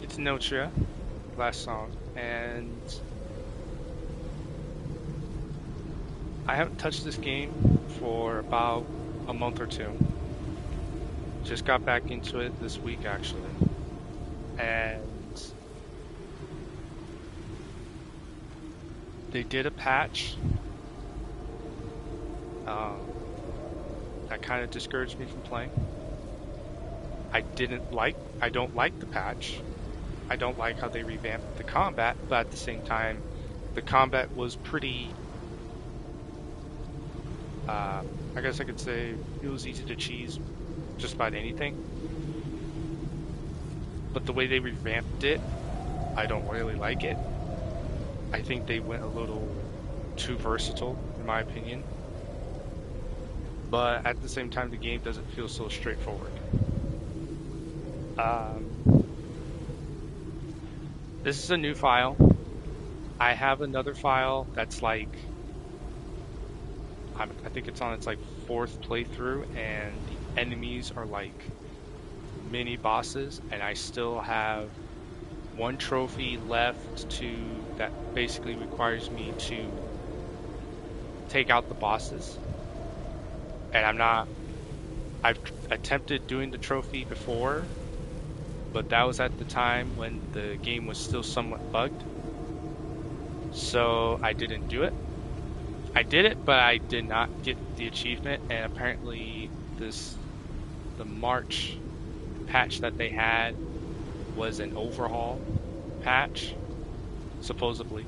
It's Enotria, last song, and I haven't touched this game for about a month or two. Just got back into it this week actually, and they did a patch um, that kind of discouraged me from playing. I don't like the patch. I don't like how they revamped the combat, but at the same time, the combat was pretty, I guess I could say it was easy to cheese just about anything. But the way they revamped it, I don't really like it. I think they went a little too versatile, in my opinion. But at the same time, the game doesn't feel so straightforward. Um, this is a new file. I have another file that's like, I think it's on its like fourth playthrough, and the enemies are like mini bosses, and I still have one trophy left to that basically requires me to take out the bosses. And I've attempted doing the trophy before, but that was at the time when the game was still somewhat bugged. So I didn't do it. I did it, but I did not get the achievement, and apparently the March patch that they had was an overhaul patch, supposedly.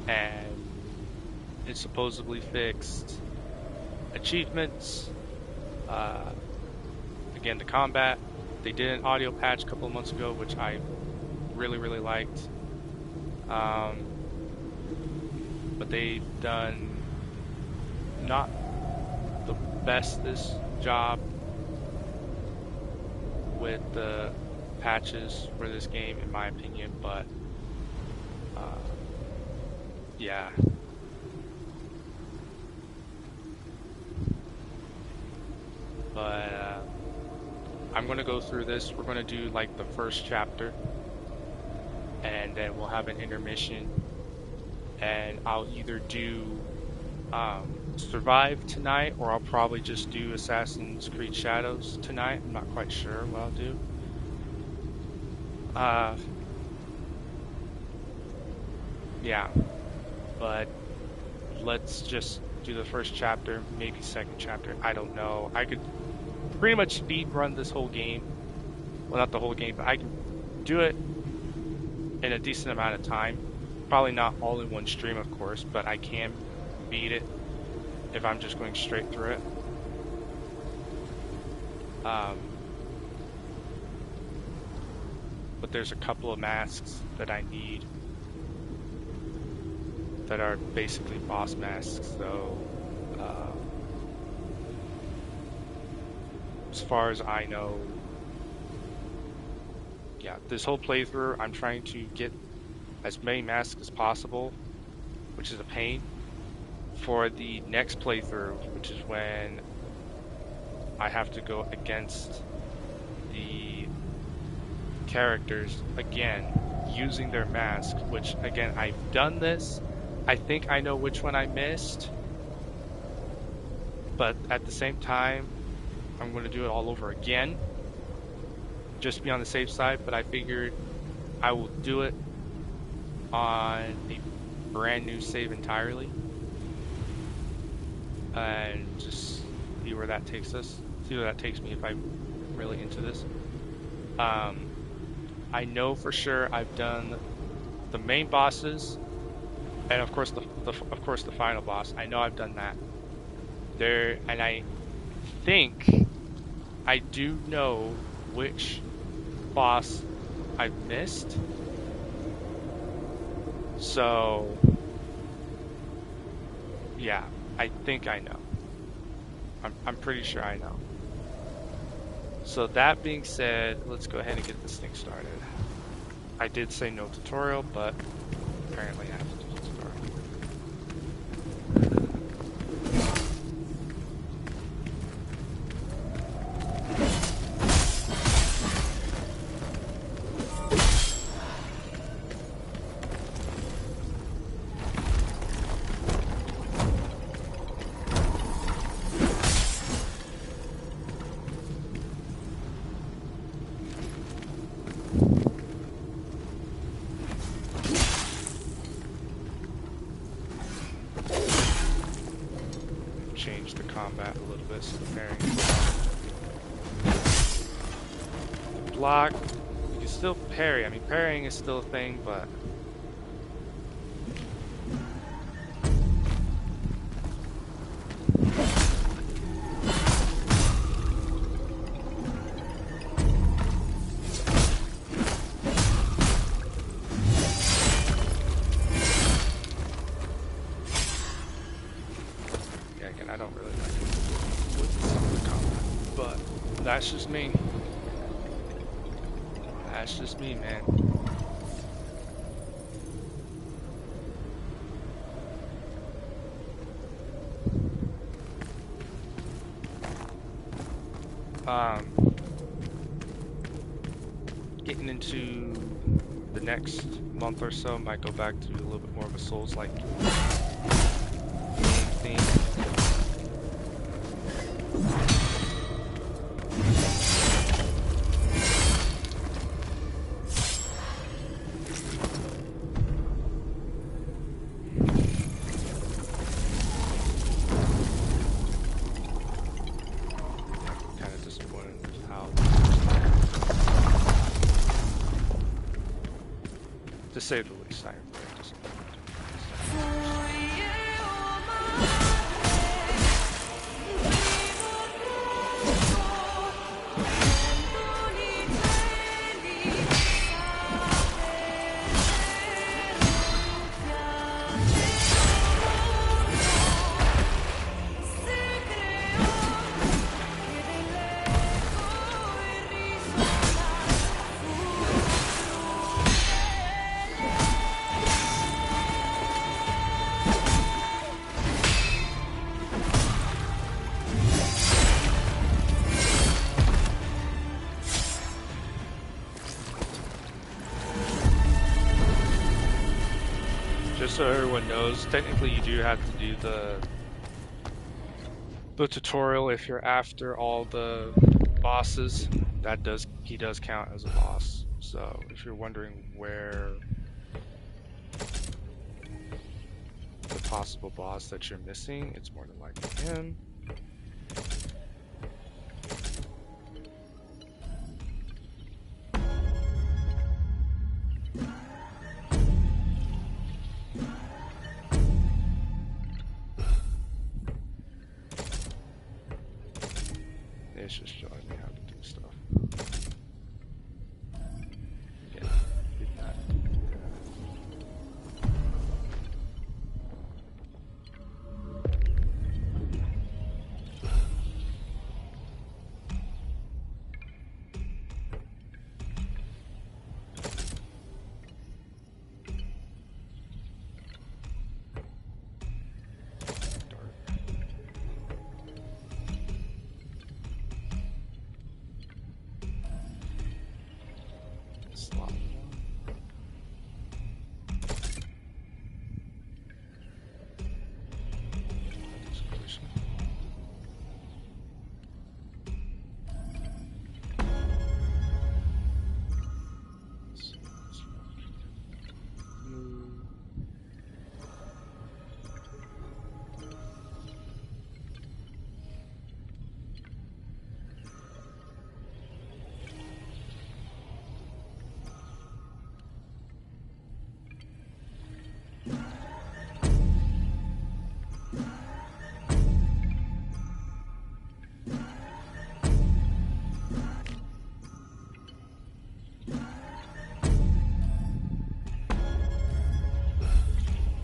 And it supposedly fixed achievements, again, the combat. They did an audio patch a couple of months ago, which I really liked. But they've done not the bestest job with the patches for this game, in my opinion, but yeah. But I'm gonna go through this. We're gonna do like the first chapter, and then we'll have an intermission, and I'll either do Survive tonight, or I'll probably just do Assassin's Creed Shadows tonight. I'm not quite sure what I'll do. Yeah, but let's just do the first chapter, maybe second chapter. I don't know. I could pretty much speed run this whole game. Well, not the whole game, but I can do it in a decent amount of time. Probably not all in one stream, of course, but I can beat it if I'm just going straight through it. But there's a couple of masks that I need that are basically boss masks, so as far as I know, yeah, this whole playthrough I'm trying to get as many masks as possible, which is a pain. For the next playthrough, which is when I have to go against the characters again using their mask, which again, I've done this. I think I know which one I missed, but at the same time I'm going to do it all over again just to be on the safe side. But I figured I will do it on a brand new save entirely and just see where that takes us, see where that takes me if I'm really into this. I know for sure I've done the main bosses, and of course the final boss. I know I've done that there, and I think I do know which boss I've missed. So yeah, I think I know. I'm pretty sure I know. So that being said, let's go ahead and get this thing started. I did say no tutorial, but apparently I have to do the tutorial. combat a little bit, so the parrying. Block, you can still parry. I mean, parrying is still a thing, but yeah, again, I don't really like it with the combat, but that's just me. That's just me, man. Getting into the next month or so, might go back to a little bit more of a Souls-like theme. To say the least, I am very disappointed. Just so everyone knows, technically you do have to do the tutorial if you're after all the bosses. He does count as a boss. So if you're wondering where the possible boss that you're missing, it's more than likely him. It's just showing me how to do stuff. Yeah, did that.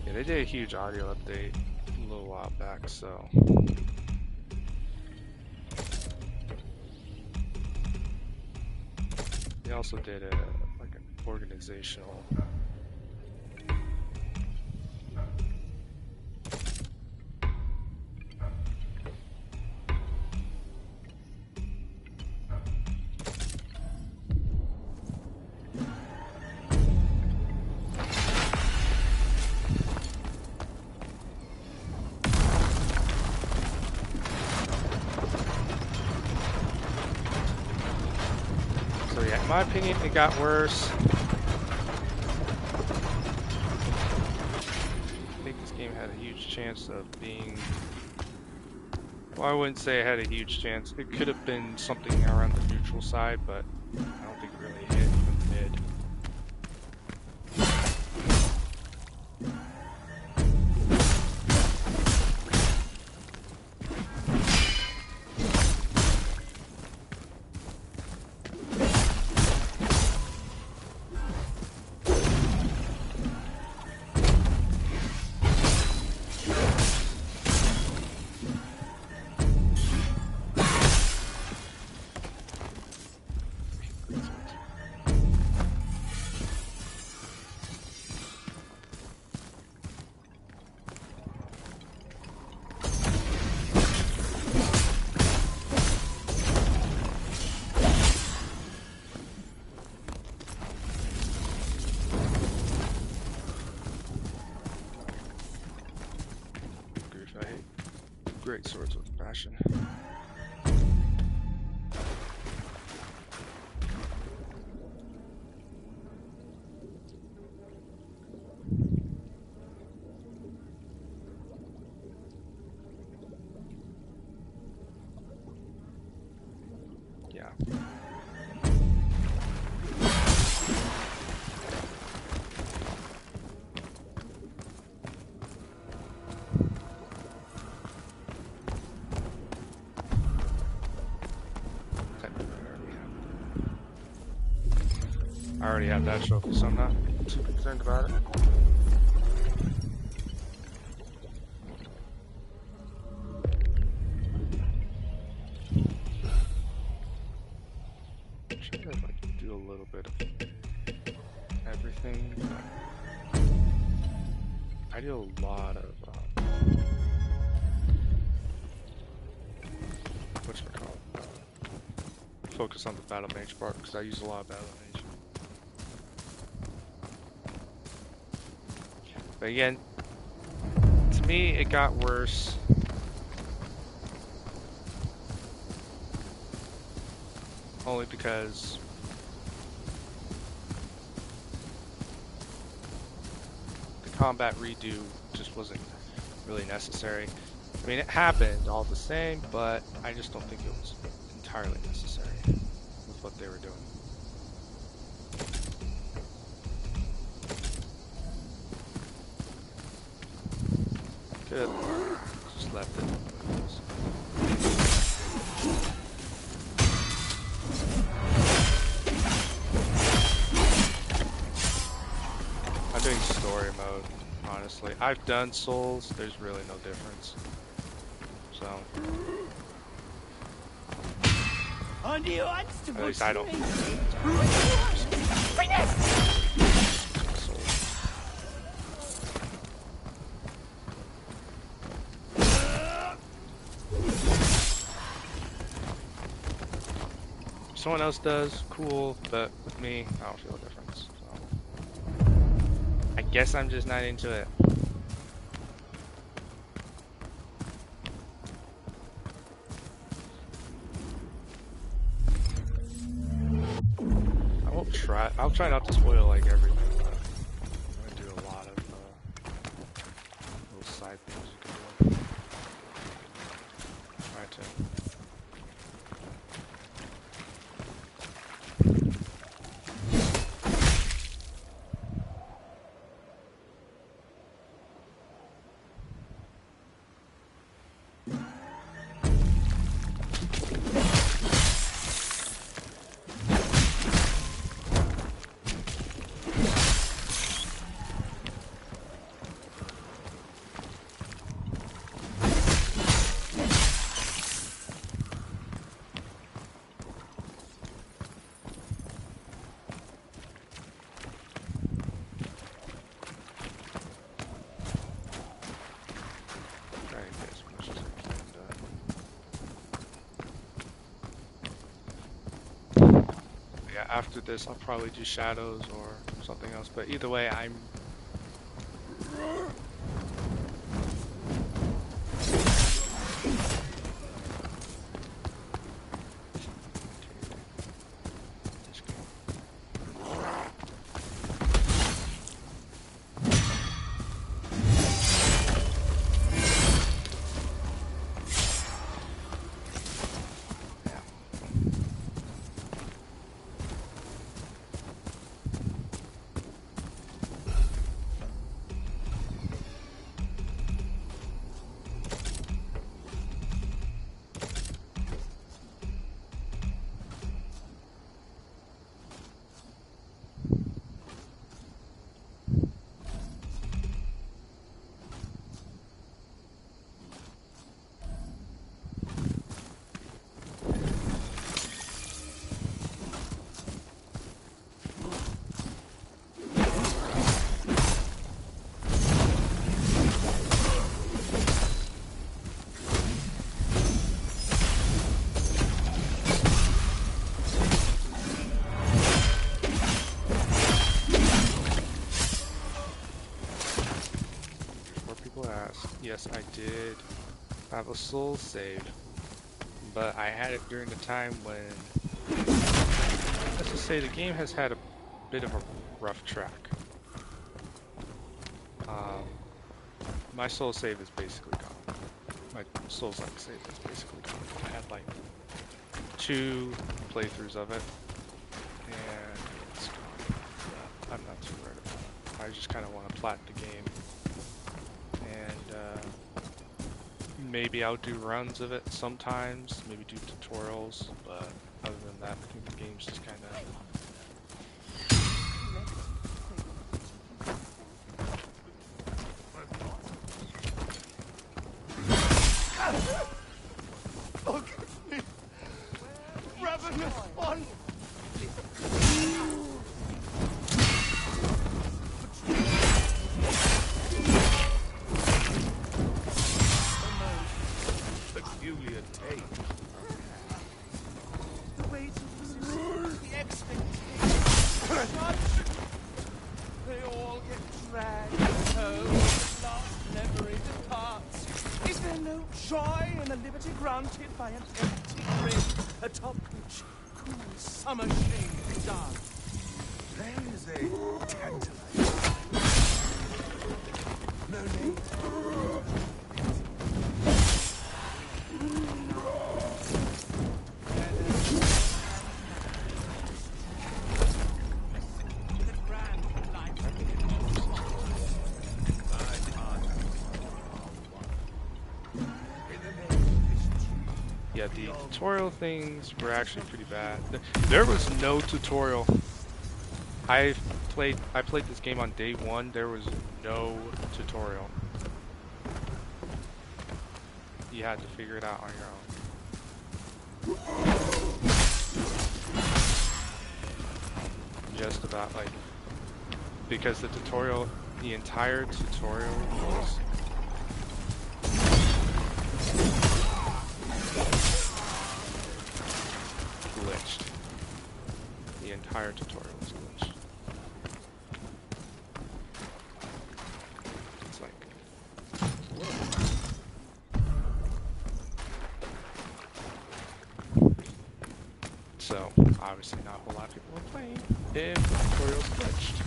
They did a huge audio update a little while back, so they also did an organizational in my opinion, it got worse. I think this game had a huge chance of being, well, Well, I wouldn't say it had a huge chance. It could have been something around the neutral side, but I don't think it really hit even mid. I hate great swords with passion. Yeah. I already have that trophy, so I'm not too concerned about it. I'm trying to like do a little bit of everything, but I do a lot of whatchamacallit, focus on the battle mage part because I use a lot of battle mage. But again, to me, it got worse. Only because the combat redo just wasn't really necessary. I mean, it happened all the same, but I just don't think it was entirely necessary with what they were doing. Could have just left it. I'm doing story mode, honestly. I've done Souls, there's really no difference. So, at least I don't. If someone else does, cool, but with me, I don't feel a difference. So, I guess I'm just not into it. I'll try not to spoil like everything, but I'm gonna do a lot of little side things you can do. Alright, Tim. After this, I'll probably do shadows or something else, but either way, I'm... yes, I did have a soul save, but I had it during the time when, let's just say, the game has had a bit of a rough track. My soul save is basically gone. My Souls like save is basically gone. I had like 2 playthroughs of it, and it's gone. I'm not too worried about it. I just kind of want to plat the game, and maybe I'll do runs of it sometimes, maybe do tutorials, but other than that, I think the game's just kind of... Look at me! Ravenous one! Peculiar taste. The weight of the expectation. They all get dragged home. At last memory departs. Is there no joy in the liberty granted by an empty ring atop which cool summer shades dance? There is a tantalizing. No need. Yeah, the tutorial things were actually pretty bad. There was no tutorial. I played this game on day 1. There was no tutorial. You had to figure it out on your own. Just about, like, because the entire tutorial was glitched. The entire tutorial was glitched. It's like... So, obviously not a whole lot of people are playing if the tutorial's glitched.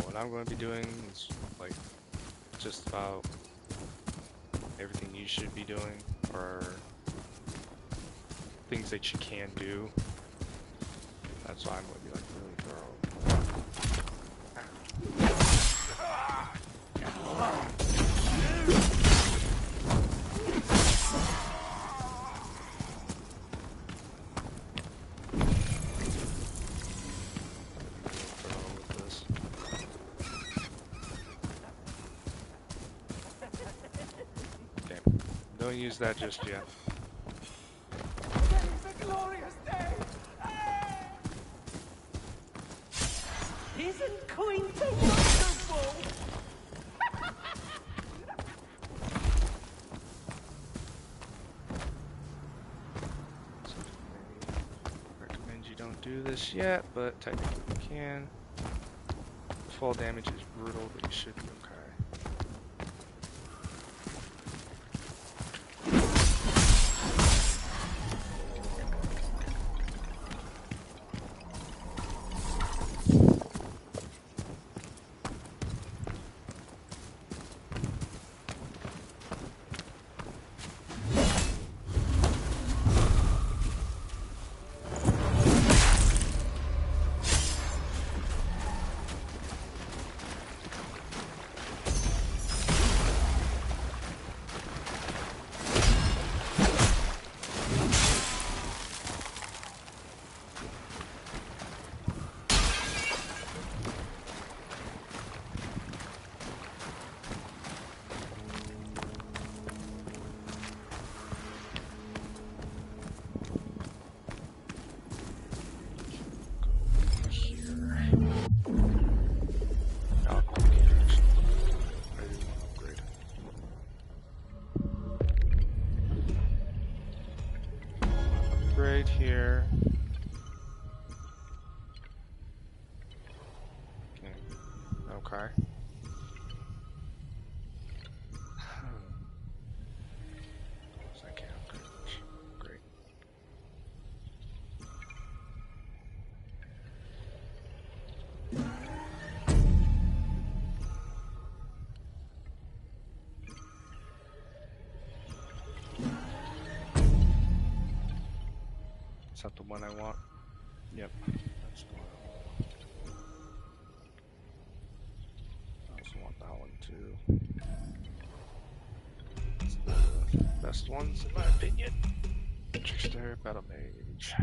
What I'm going to be doing is like just about everything you should be doing, or things that you can do. That's why I'm going to be like really thorough. Don't use that just yet. It's a glorious day! Isn't Queen's wonderful? So maybe recommend you don't do this yet, but technically you can. The fall damage is brutal, but you should be okay. upgrade here. Okay. So I can't upgrade much. Great. Is that the one I want? Yep. That's the one I want. I also want that one too. It's the best ones in my opinion. Trickster, Battle Mage.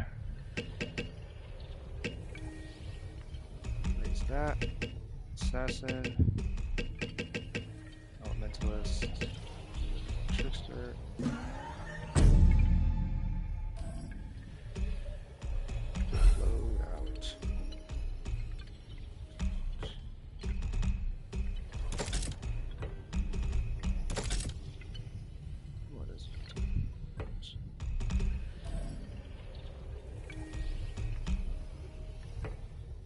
Raise that. Assassin. Elementalist. Trickster. Load out. What is it?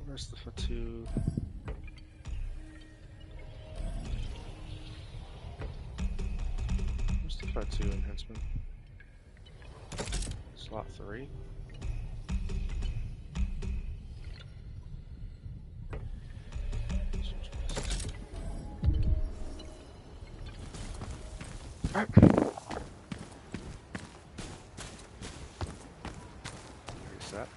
Where's the fatigue? Where's the fatigue enhancement? Slot 3. Alright. Reset.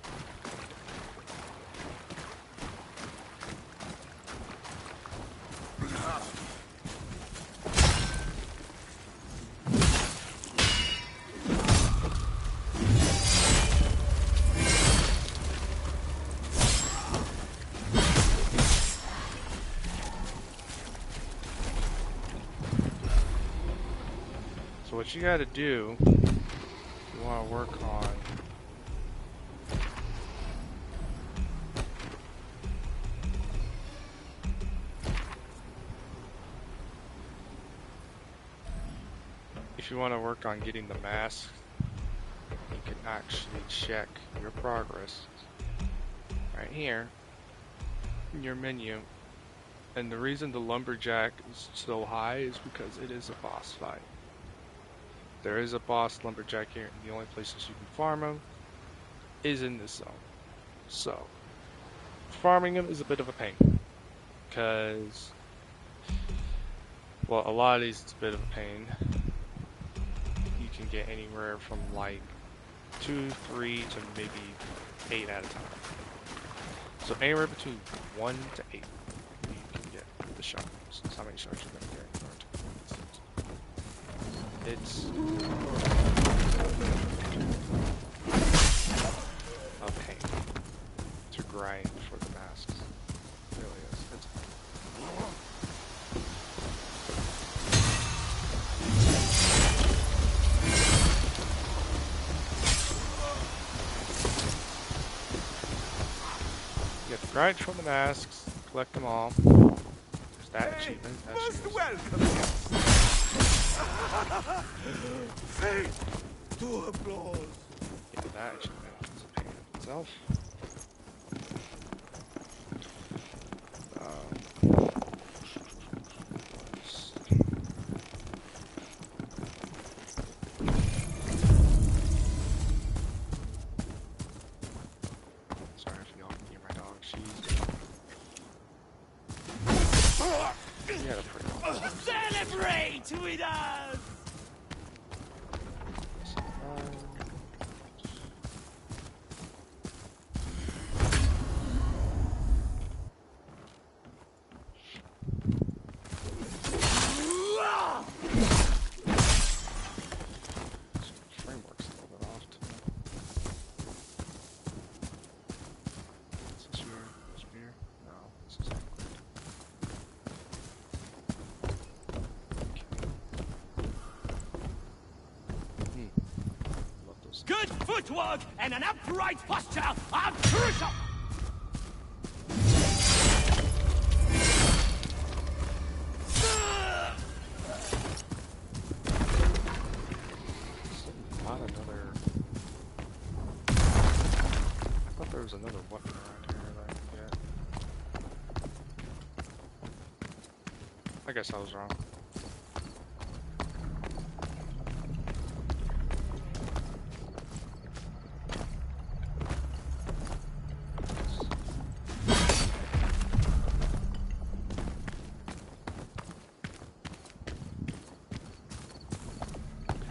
So what you gotta do, if you wanna work on getting the mask, you can actually check your progress right here in your menu. And the reason the lumberjack is so high is because it is a boss fight. There is a boss lumberjack here, and the only places you can farm him is in this zone. So, farming him is a bit of a pain, because, well, a lot of these it's a bit of a pain. You can get anywhere from like 2, 3 to maybe 8 at a time. So anywhere between 1 to 8, you can get the sharks. That's how many sharks you're gonna get. It's a pain to grind for the masks. It really is. You have to grind for the masks, collect them all. There's that achievement. Most welcome. Fate to applause. Yeah, that achievement is a pain in itself. Sorry if y'all can hear my dog. She's yeah, pretty awesome. Celebrate with us. Framework's a little bit off too. Is this your spear? No, this is upgrade. Okay. Love those. Good footwork and an upright posture are crucial. Not another was another weapon around here that I could get. I guess I was wrong.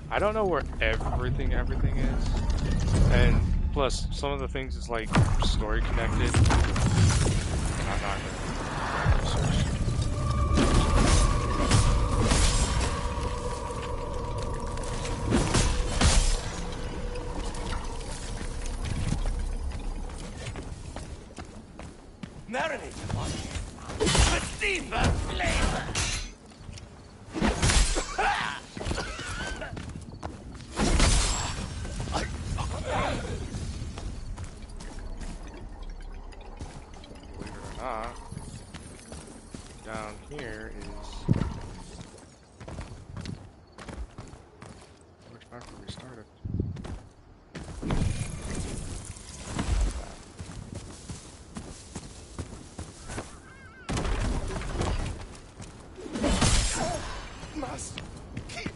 I don't know where everything is, and plus some of the things is like story connected. I'm not gonna research. Marinate your body with deeper flavor. Believe it or not, down here is which back where we started. Must keep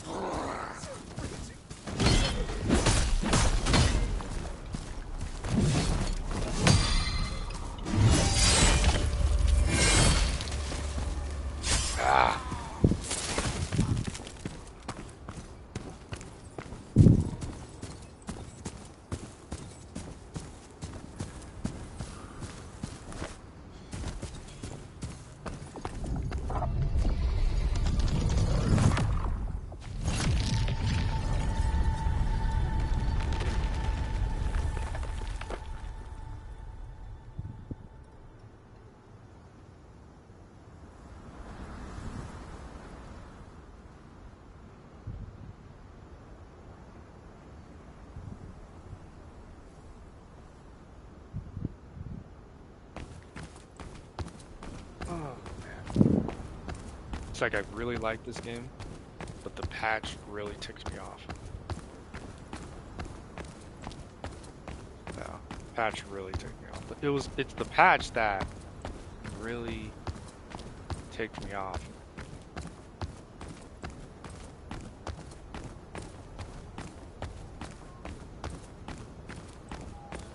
It's like I really like this game, but the patch really ticks me off. Yeah, patch really ticked me off. But it's the patch that really ticked me off.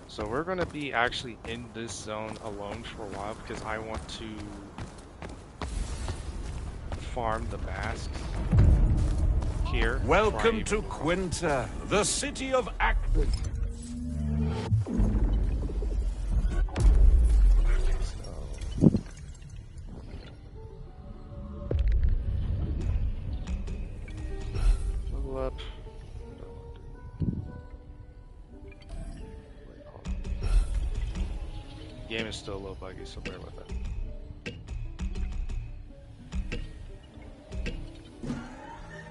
So we're gonna be actually in this zone alone for a while because I want to farm the masks here. Welcome to Quinta, the city of Acton. Level up. Game is still a little buggy, so bear with it.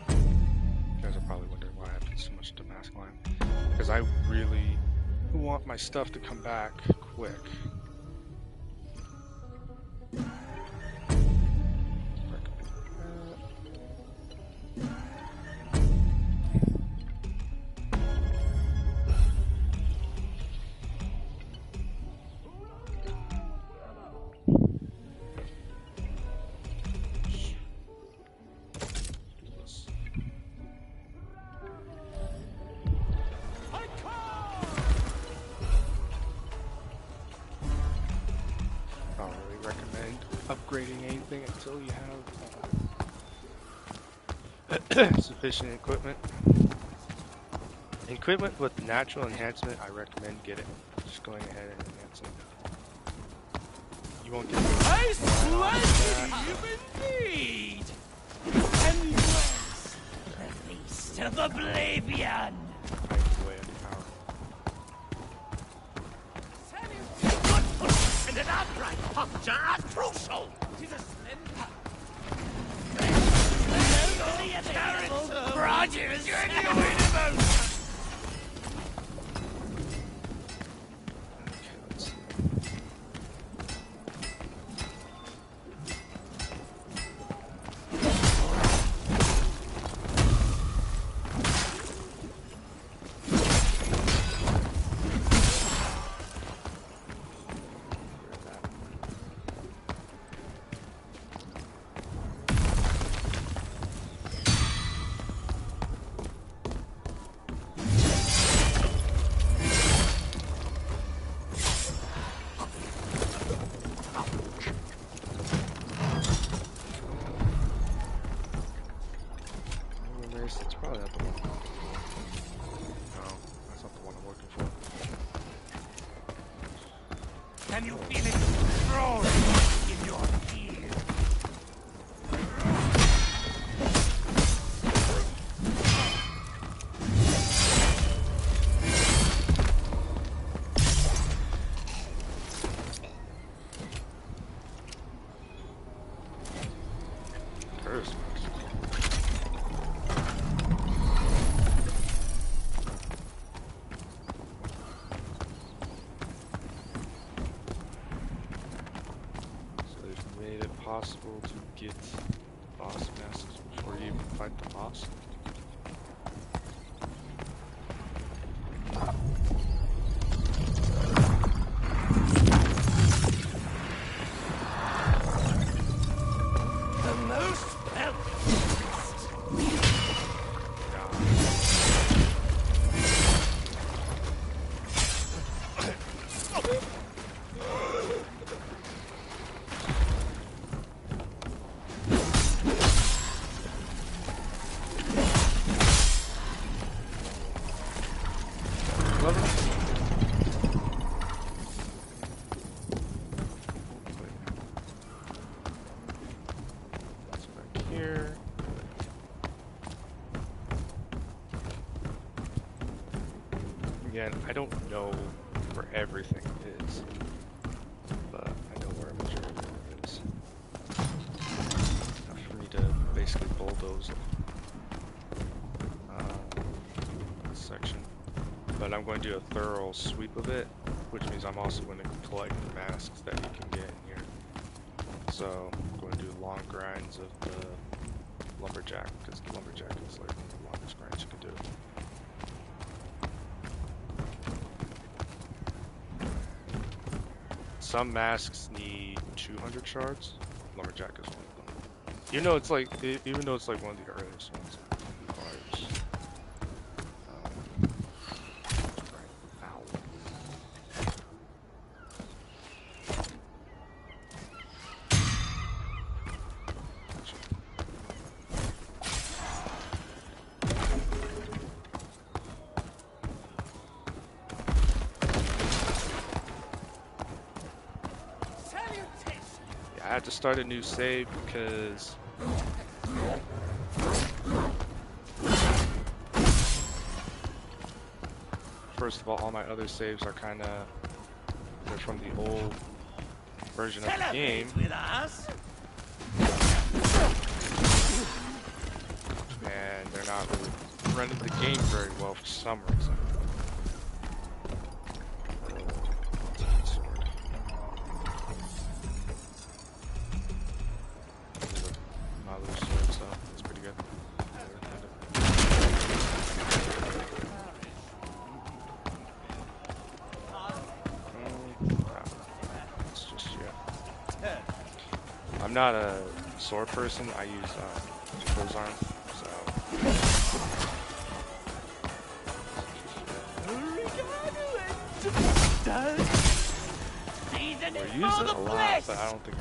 You guys are probably wondering why I have so much to mask line. Because I really want my stuff to come back quick. Upgrading anything until you have sufficient equipment. Equipment with natural enhancement, I recommend get it. Just going ahead and enhancing. You won't get I splendid you indeed! And yes, the feast of oblivion! And an upright posture are crucial! It is a slender... Rogers, you're the universe! Okay, let's see. Can you feel it crawling in your ear? Curse. So they've made it possible to get boss masks before you even fight the boss. The most Love it. That's back here. Again, I don't know where everything is, but I know where a majority of it is. Enough for me to basically bulldoze this section. But I'm going to do a thorough sweep of it, which means I'm also going to collect the masks that you can get in here. So I'm going to do long grinds of the lumberjack, because the lumberjack is like one of the longest grinds you can do. Some masks need 200 shards. Lumberjack is one of them. Even though it's like one of the earliest ones. Requires, ow. I had to start a new save because first of all my other saves are they're from the old version of the game, with us. and they're not really running the game very well for some reason. I'm not a sword person, I use close arm, so... I use it a lot, but I don't think...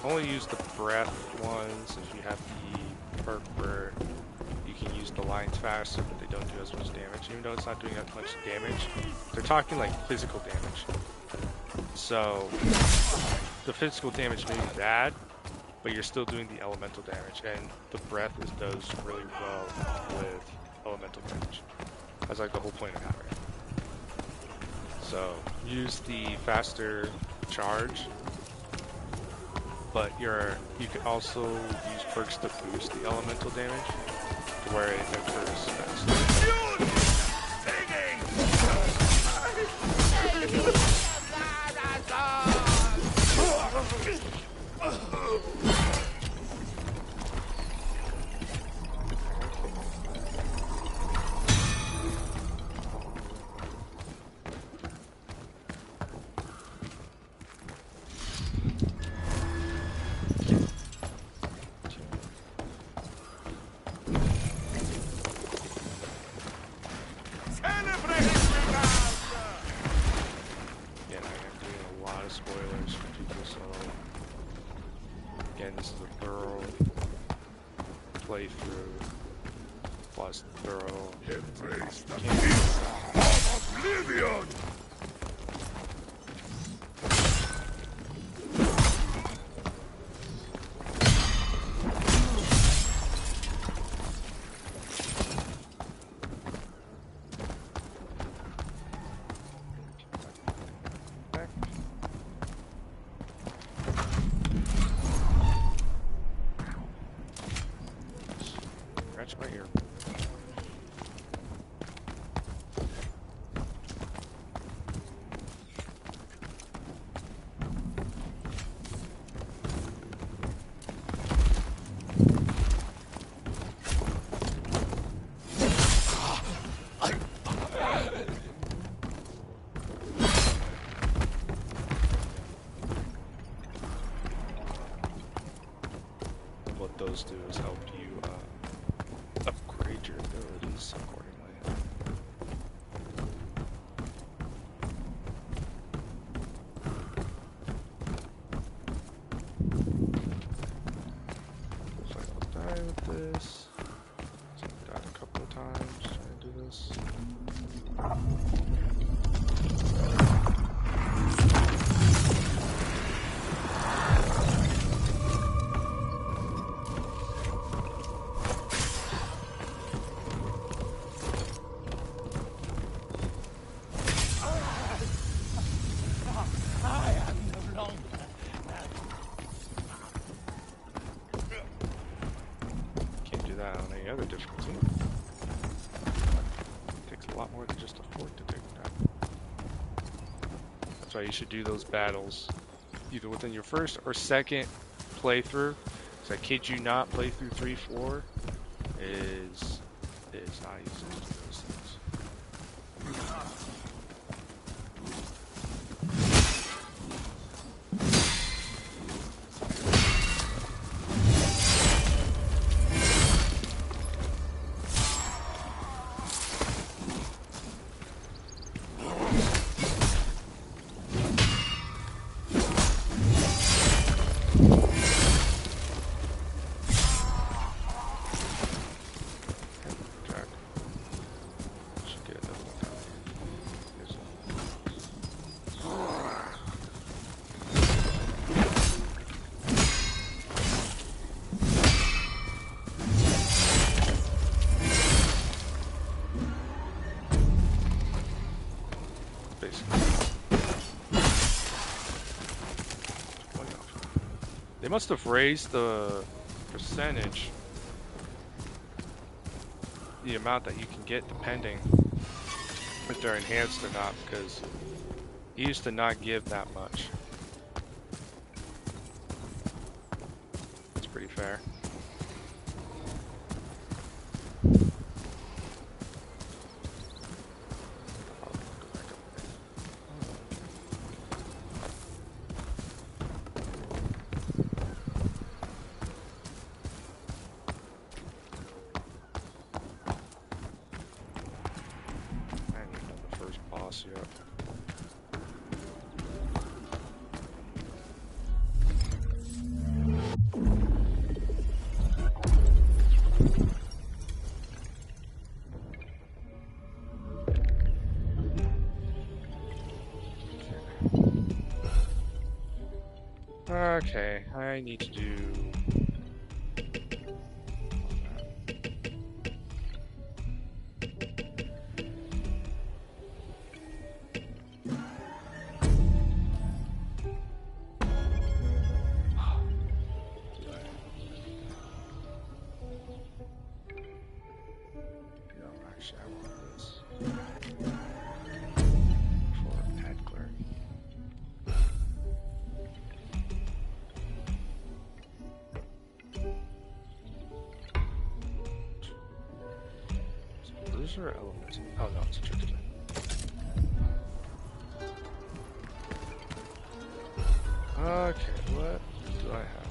Only use the breath ones if you have the perk where you can use the lines faster, but they don't do as much damage. Even though it's not doing that much damage, they're talking like physical damage. So the physical damage may be bad, but you're still doing the elemental damage, and the breath does really well with elemental damage. That's like the whole point of having it. So use the faster charge. But you can also use perks to boost the elemental damage to where it occurs faster. playthrough plus thorough. Embrace the peace of oblivion! Back. Scratch my ear. What those do is help you upgrade your abilities accordingly. Looks like I'll die with this. So I've died a couple of times trying to do this. I am no longer. Can't do that on any other difficulty. Takes a lot more than just a fork to take it down. That's why you should do those battles either within your first or second playthrough. Because I kid you not, playthrough 3, 4 is not easy to do those things. Jack. Should get another one down here. Here's basically. They must have raised the percentage, the amount that you can get depending if they're enhanced or not, because he used to not give that much. It's pretty fair. I haven't even done the first boss yet. Okay, I need to do. No, actually, I want this for Adler. Those are elements. Oh no, it's a trickster. Okay, what do I have?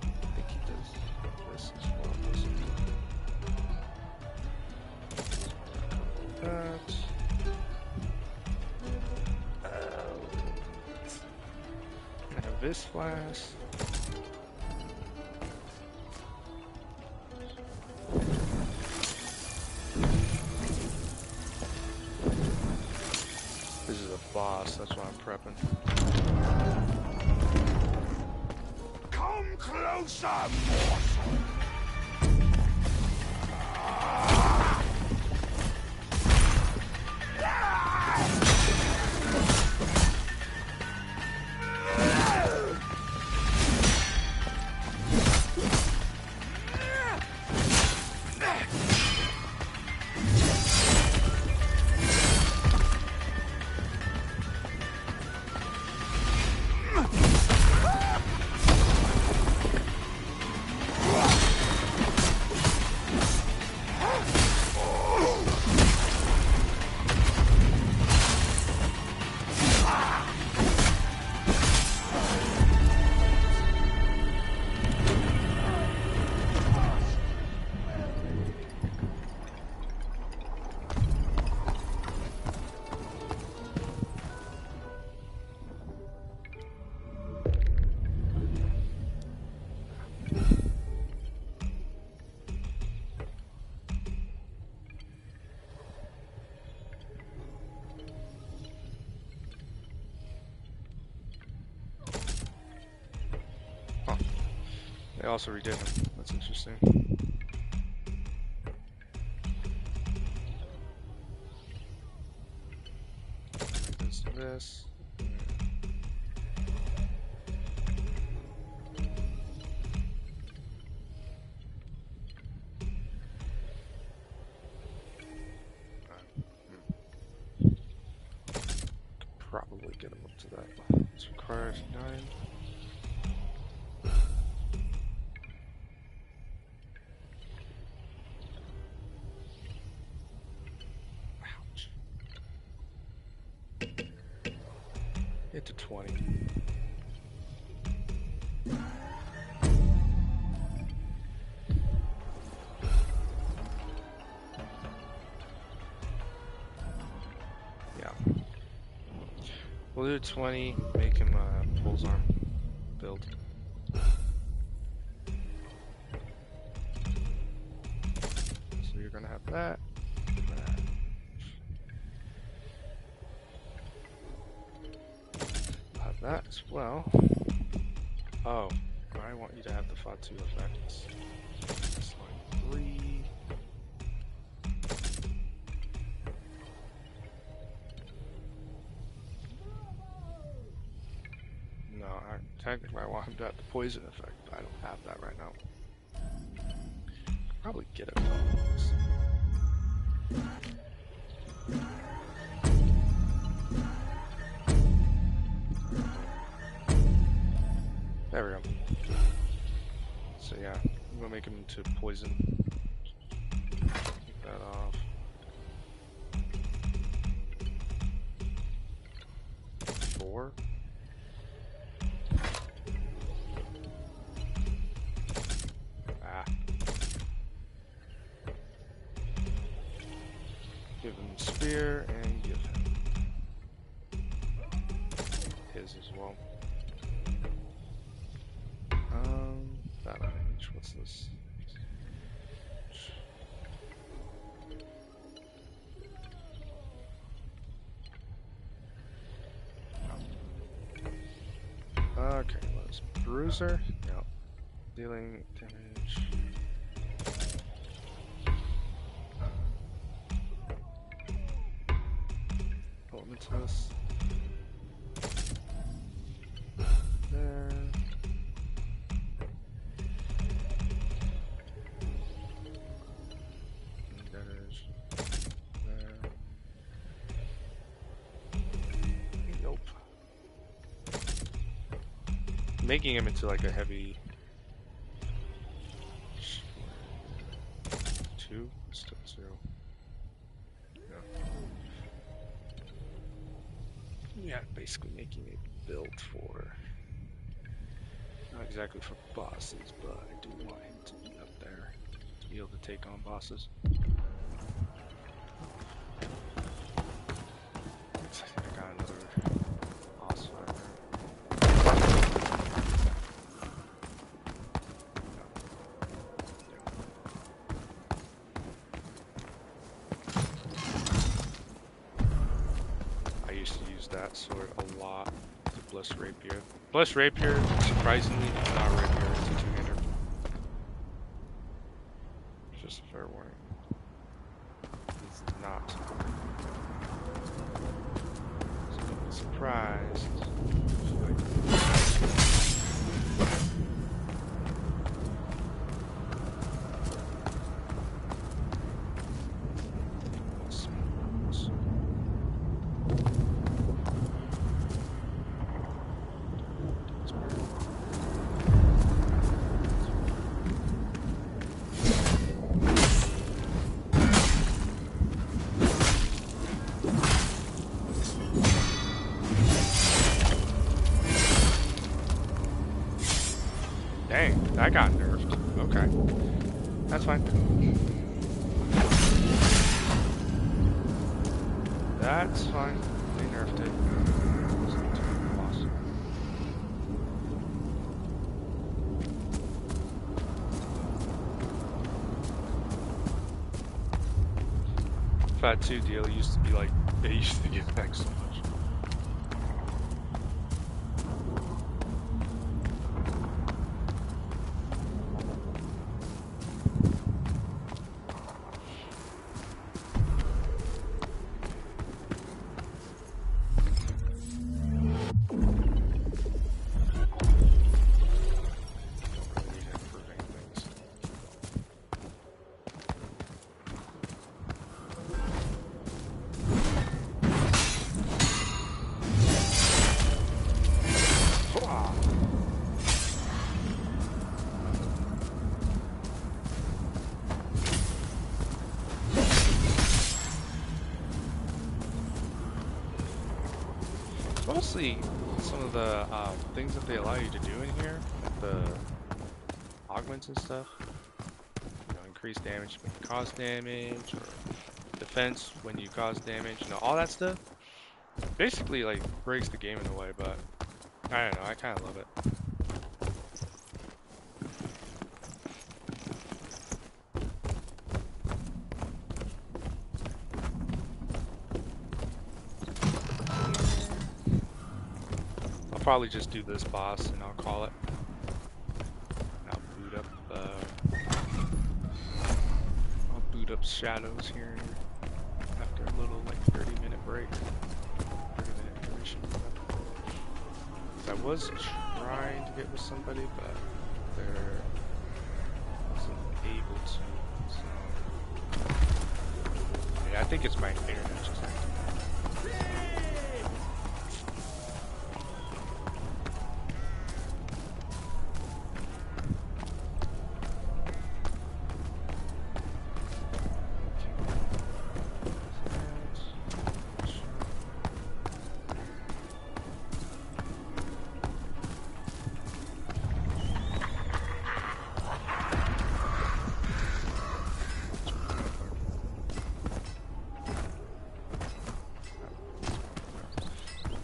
I think he does this as well. That. Vis Flask. This is a boss, that's why I'm prepping. Come closer, morsel! They also redid him. That's interesting. This. Probably get him up to that. This requires 9. Ouch. Get to 20. Yeah. We'll do 20, make him pulls arm build. So you're gonna have that. I'll have that as well. Oh, I want you to have the Fatu effects. That's like 3. No, technically I want him to have the poison effect, but I don't have that right now. Probably get it. There we go. So yeah, I'm gonna make him into poison. Take that off. 4. Give him spear and give him his as well. That range. What's this? Okay, let's bruiser. No, dealing damage. This. There. There's there. Nope. Making him into like a heavy 2, still 0. Yeah, basically making a build for, not exactly for bosses, but I do want him to be up there to be able to take on bosses. I think I got another boss fight there. sword a lot. The Blessed Rapier. Blessed Rapier, surprisingly, is not a rapier, it's a two-hander. Just a fair warning. It's not. So don't be surprised. Dang, that got nerfed. Okay. That's fine. That's fine. They nerfed it. Fat 2 deal used to be like, they used to give back so much. Mostly some of the things that they allow you to do in here, like the augments and stuff. You know, increase damage when you cause damage, or defense when you cause damage. You know, all that stuff. Basically, like breaks the game in a way, but I don't know. I kind of love it. Probably just do this boss and I'll call it. I'll boot up Shadows here after a little like 30-minute break. 30-minute duration. I was trying to get with somebody, but they're wasn't able to. So yeah, I think it's my internet just acting up.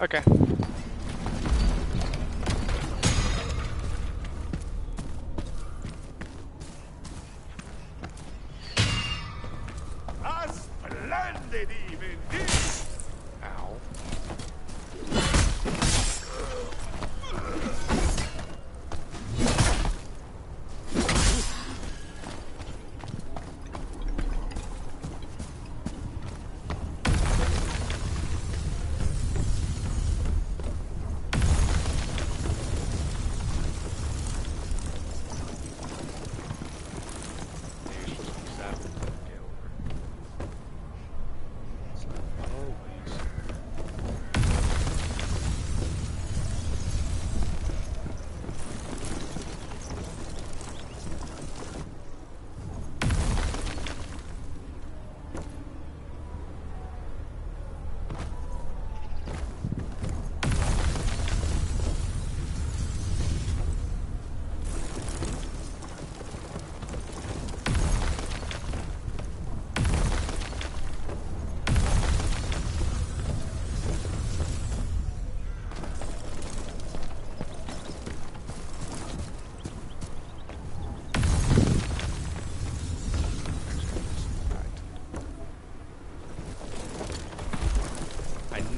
Okay. A splendid evening. Ow.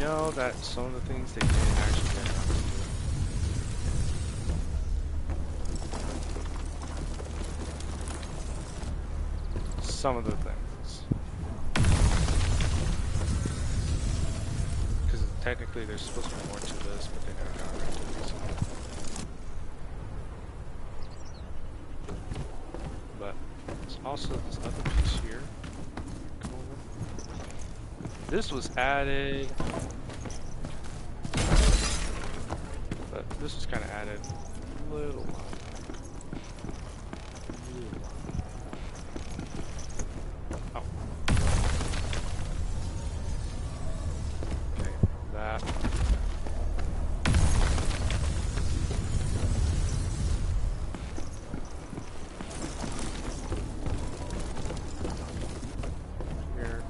know that some of the things they didn't actually get around to do. Some of the things. Because technically there's supposed to be more to this, but they never got around to it. So. But there's also this other piece here. This was added, but this was kind of added a little while. Oh. Okay, that. Here.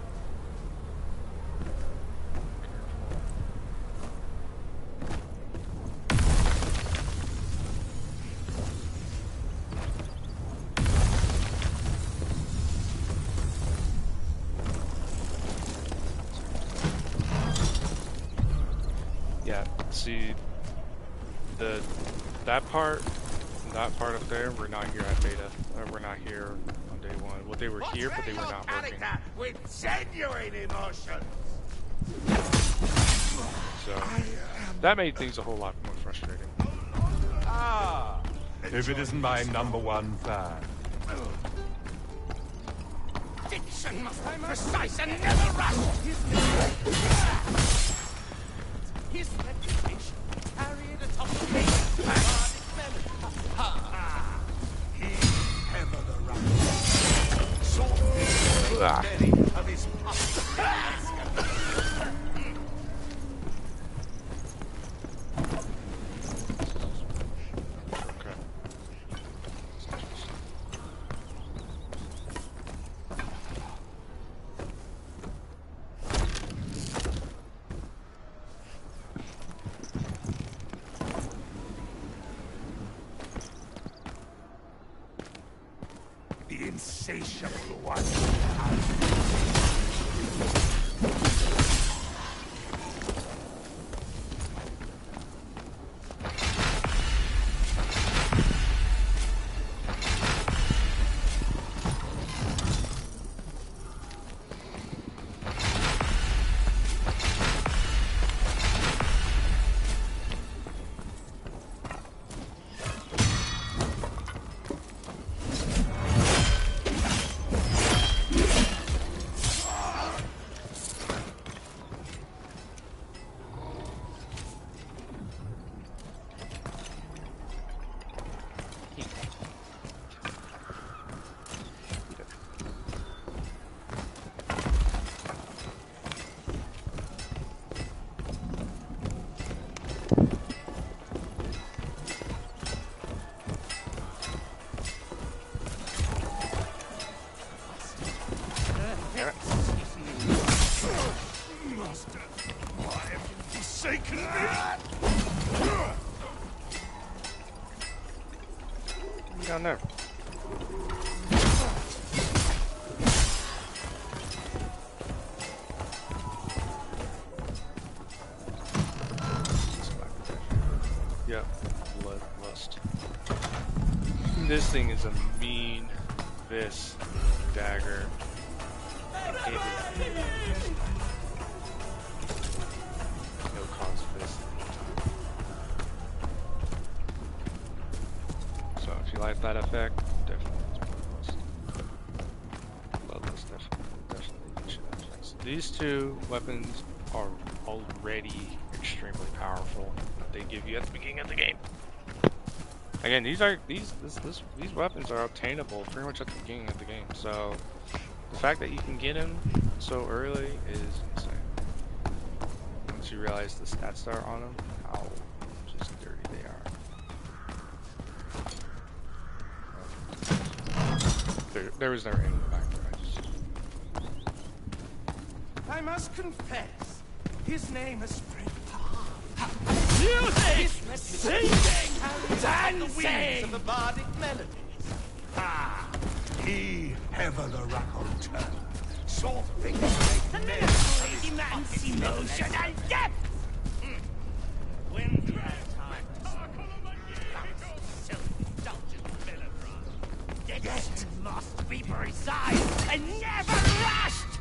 Yeah, see that part up there, we're not here at beta. We're not here on day one. Well, they were here, but they were not working. With genuine emotions. So that made things a whole lot more frustrating. Ah, If it isn't my #1 fan. diction must be precise and never rush. His reputation carried atop the he ever the right. So many of his the insatiable one. Master, why have you forsaken me? Down there. Yep, bloodlust. This thing is a mean vis dagger. No cause vis. So if you like that effect, definitely use bloodlust. Bloodlust definitely should have effects. These two weapons are already extremely powerful. They give you at the beginning of the game. Again, these weapons are obtainable pretty much at the beginning of the game. So the fact that you can get them so early is insane. Once you realize the stats that are on them, how just dirty they are. There was never any back there. I must confess, his name is spread far. Music! Singing! Dancing! Of the bardic melodies. He ever the raconteur. Your fingers make men demands emotional depth! When's the last time self-indulgent melodrama? Death must be precise and never rushed!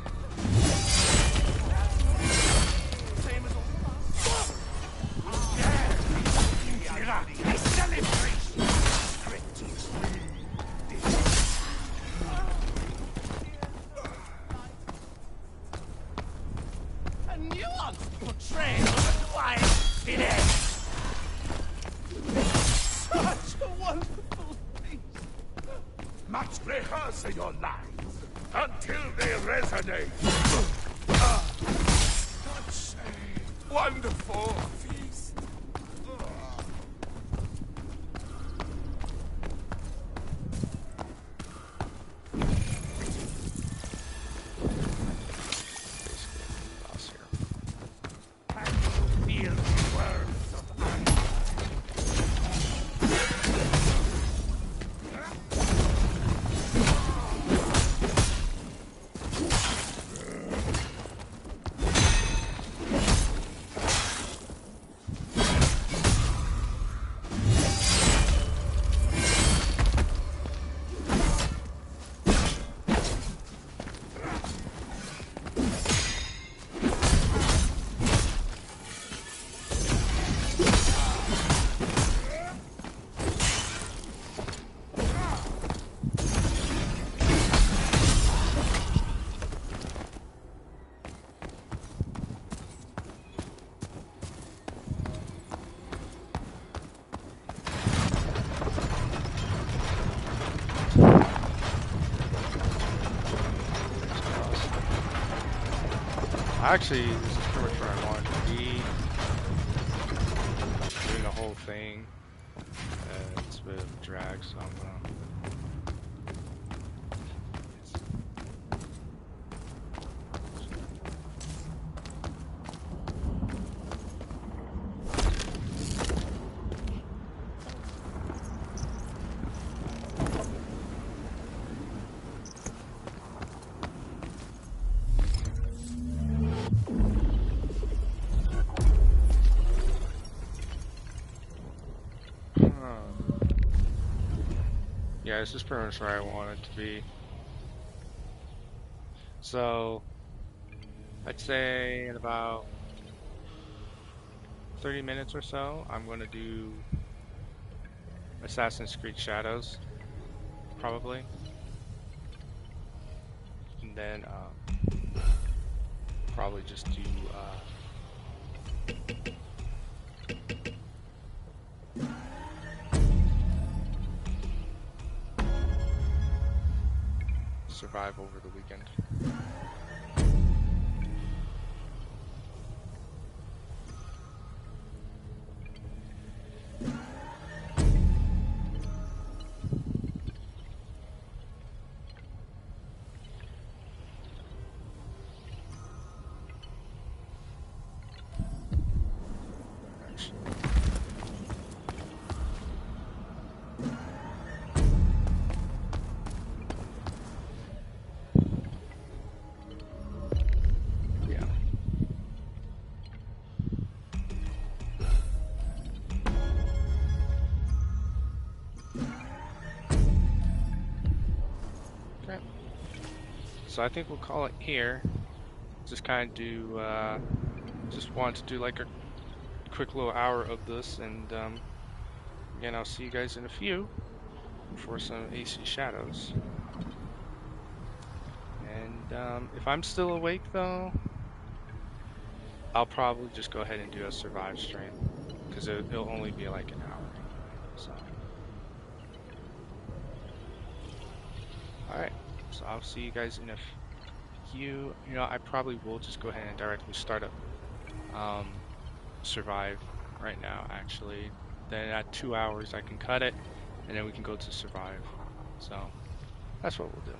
Same as all a celebration! A nuanced portrayal of a quiet spirit! Such a wonderful piece! Must rehearse your lines until they resonate. Such a wonderful feast. Boss here. Can you feel the words of anger? Actually, this is pretty much where I wanted to be. Doing the whole thing. It's a bit of a drag, so I'm gonna. Yeah, this is pretty much where I want it to be. So, I'd say in about 30 minutes or so, I'm going to do Assassin's Creed Shadows, probably. And then, probably just do, Survive over the weekend. So I think we'll call it here. Just kind of do, just want to do like a quick little hour of this, and again, I'll see you guys in a few for some AC Shadows. And if I'm still awake though, I'll probably just go ahead and do a survive stream, because it'll only be like an hour anyway, so. Alright, so I'll see you guys in a few. You know, I probably will just go ahead and directly start up survive right now, actually. Then at 2 hours I can cut it, and then we can go to survive. So that's what we'll do.